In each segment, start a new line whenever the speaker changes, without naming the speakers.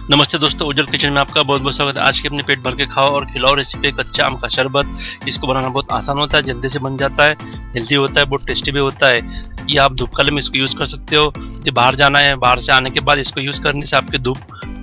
नमस्ते दोस्तों, ओजल किचन में आपका बहुत-बहुत स्वागत है। आज के अपने पेट भर के खाओ और खिलाओ रेसिपी है कच्चा आम का शरबत। इसको बनाना बहुत आसान होता है, जल्दी से बन जाता है, हेल्दी होता है, बहुत टेस्टी भी होता है। ये आप धूप काले में इसको यूज़ कर सकते हो। यदि बाहर जाना है, बाहर से आने के बाद इसको यूज़ करने से आपके धूप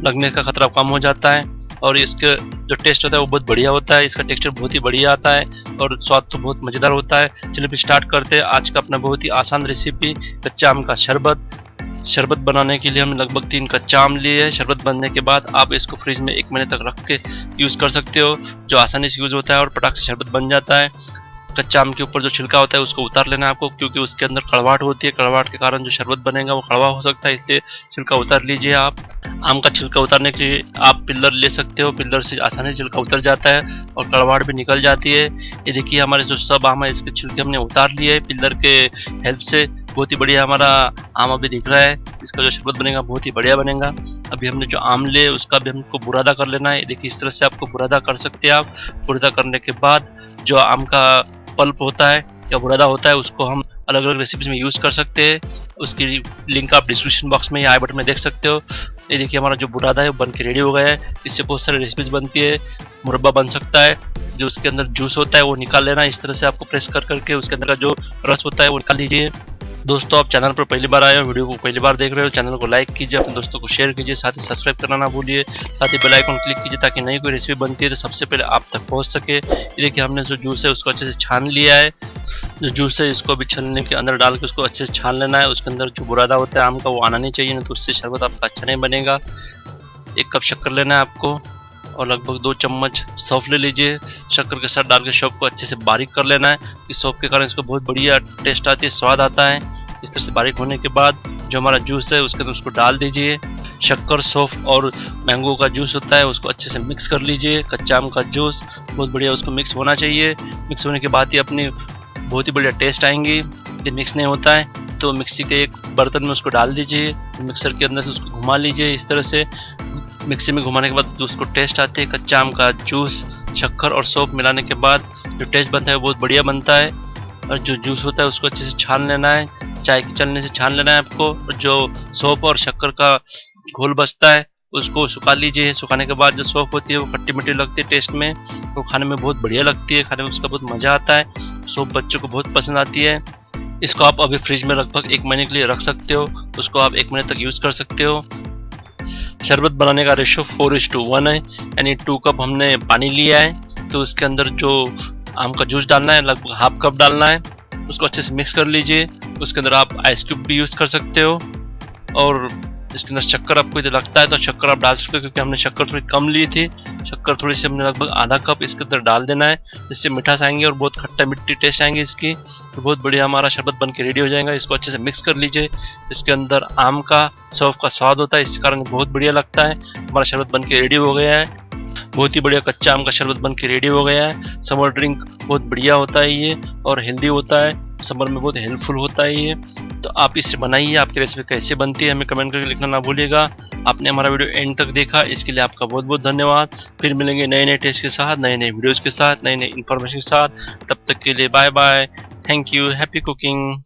लगने का खतरा कम हो जाता है और इसका जो टेस्ट होता है वो बहुत बढ़िया होता है। इसका टेक्सचर बहुत ही बढ़िया आता है और स्वाद तो बहुत मज़ेदार होता है। चलिए फिर स्टार्ट करते हैं आज का अपना बहुत ही आसान रेसिपी कच्चा आम का शरबत। शरबत बनाने के लिए हमने लगभग 3 कच्चा आम लिए है। शरबत बनने के बाद आप इसको फ्रिज में 1 महीने तक रख के यूज़ कर सकते हो, जो आसानी से यूज़ होता है और फटाक से शरबत बन जाता है। कच्चा आम के ऊपर जो छिलका होता है उसको उतार लेना है आपको, क्योंकि उसके अंदर कड़वाहट होती है। कड़वाहट के कारण जो शरबत बनेगा वो कड़वा हो सकता है, इसलिए छिलका उतार लीजिए आप। आम का छिलका उतारने के लिए आप पिल्लर ले सकते हो, पिल्लर से आसानी से छिलका उतर जाता है और कड़वाहट भी निकल जाती है। ये देखिए हमारे जो सब आम है इसके छिलके हमने उतार लिए है पिल्लर के हेल्प से। बहुत ही बढ़िया हमारा आम अभी दिख रहा है। इसका जो शरबत बनेगा बहुत ही बढ़िया बनेगा। अभी हमने जो आम लिए उसका भी हमको बुरादा कर लेना है। देखिए इस तरह से आपको बुरादा कर सकते हैं आप। बुरादा करने के बाद जो आम का पल्प होता है या बुरादा होता है उसको हम अलग अलग रेसिपीज में यूज़ कर सकते हैं। उसकी लिंक आप डिस्क्रिप्शन बॉक्स में या आई बटन में देख सकते हो। ये देखिए हमारा जो बुरादा है वो बन के रेडी हो गया है। इससे बहुत सारी रेसिपीज बनती है। मुरब्बा बन सकता है, जो उसके अंदर जूस होता है वो निकाल लेना। इस तरह से आपको प्रेस कर करके उसके अंदर का जो रस होता है वो निकाल लीजिए। दोस्तों आप चैनल पर पहली बार आए हो, वीडियो को पहली बार देख रहे हो, चैनल को लाइक कीजिए, अपने दोस्तों को शेयर कीजिए, साथ ही सब्सक्राइब करना ना भूलिए। साथ ही बेल आइकन क्लिक कीजिए ताकि नई कोई रेसिपी बनती है तो सबसे पहले आप तक पहुंच सके। ये देखिए हमने जो जूस है उसको अच्छे से छान लिया है। जो जूस है इसको अभी छलने के अंदर डाल के उसको अच्छे से छान लेना है। उसके अंदर जो बुरादा होता है आम का वो आना नहीं चाहिए, नहीं तो उससे शरबत आपका अच्छा नहीं बनेगा। 1 कप शक्कर लेना है आपको और लगभग 2 चम्मच सौंफ ले लीजिए। शक्कर के साथ डाल के सौंफ को अच्छे से बारीक कर लेना है। इस सौंफ के कारण इसको बहुत बढ़िया टेस्ट आती है, स्वाद आता है। इस तरह से बारीक होने के बाद जो हमारा जूस है उसके अंदर उसको डाल दीजिए। शक्कर, सौंफ और मैंगो का जूस होता है उसको अच्छे से मिक्स कर लीजिए। कच्चा आम का जूस बहुत बढ़िया उसको मिक्स होना चाहिए। मिक्स होने के बाद ही अपनी बहुत ही बढ़िया टेस्ट आएंगी। यदि मिक्स नहीं होता है तो मिक्सी के एक बर्तन में उसको डाल दीजिए। मिक्सर के अंदर से उसको घुमा लीजिए। इस तरह से मिक्सी में घुमाने के बाद उसको टेस्ट आते है। कच्चा आम का जूस, शक्कर और सौंफ मिलाने के बाद जो टेस्ट बनता है वो बहुत बढ़िया बनता है। और जो जूस होता है उसको अच्छे से छान लेना है, चाय के छलनी से छान लेना है आपको। और जो सौंफ और शक्कर का घोल बचता है उसको सुखा लीजिए। सुखाने के बाद जो सौंफ होती है वो खट्टी मीठी लगती है टेस्ट में, वो खाने में बहुत बढ़िया लगती है, खाने में उसका बहुत मज़ा आता है। सौंफ बच्चों को बहुत पसंद आती है। इसको आप अभी फ्रिज में लगभग 1 महीने के लिए रख सकते हो, उसको आप 1 महीने तक यूज़ कर सकते हो। शरबत बनाने का रेशो 4:1 है, यानी 2 कप हमने पानी लिया है तो उसके अंदर जो आम का जूस डालना है लगभग ½ कप डालना है। उसको अच्छे से मिक्स कर लीजिए। उसके अंदर आप आइस क्यूब भी यूज़ कर सकते हो और इसके अंदर शक्कर आपको यदि लगता है तो शक्कर आप डाल सकते हो, क्योंकि हमने शक्कर थोड़ी कम ली थी। शक्कर थोड़ी सी हमने लगभग ½ कप इसके अंदर डाल देना है, जिससे मिठास आएंगे और बहुत खट्टा मिट्टी टेस्ट आएंगे इसकी। तो बहुत बढ़िया हमारा शरबत बन के रेडी हो जाएगा। इसको अच्छे से मिक्स कर लीजिए। इसके अंदर आम का, सौंफ का स्वाद होता है, इस कारण बहुत बढ़िया लगता है। हमारा शरबत बन के रेडी हो गया है। बहुत ही बढ़िया कच्चा आम का शरबत बन के रेडी हो गया है। समर ड्रिंक बहुत बढ़िया होता है ये और हेल्दी होता है। समर में बहुत हेल्पफुल होता है ये। तो आप इससे बनाइए। आपकी रेसिपी कैसे बनती है हमें कमेंट करके लिखना ना भूलिएगा। आपने हमारा वीडियो एंड तक देखा इसके लिए आपका बहुत बहुत धन्यवाद। फिर मिलेंगे नए नए टेस्ट के साथ, नए नए वीडियोज़ के साथ, नए नए इन्फॉर्मेशन के साथ। तब तक के लिए bye bye. Thank you. Happy cooking.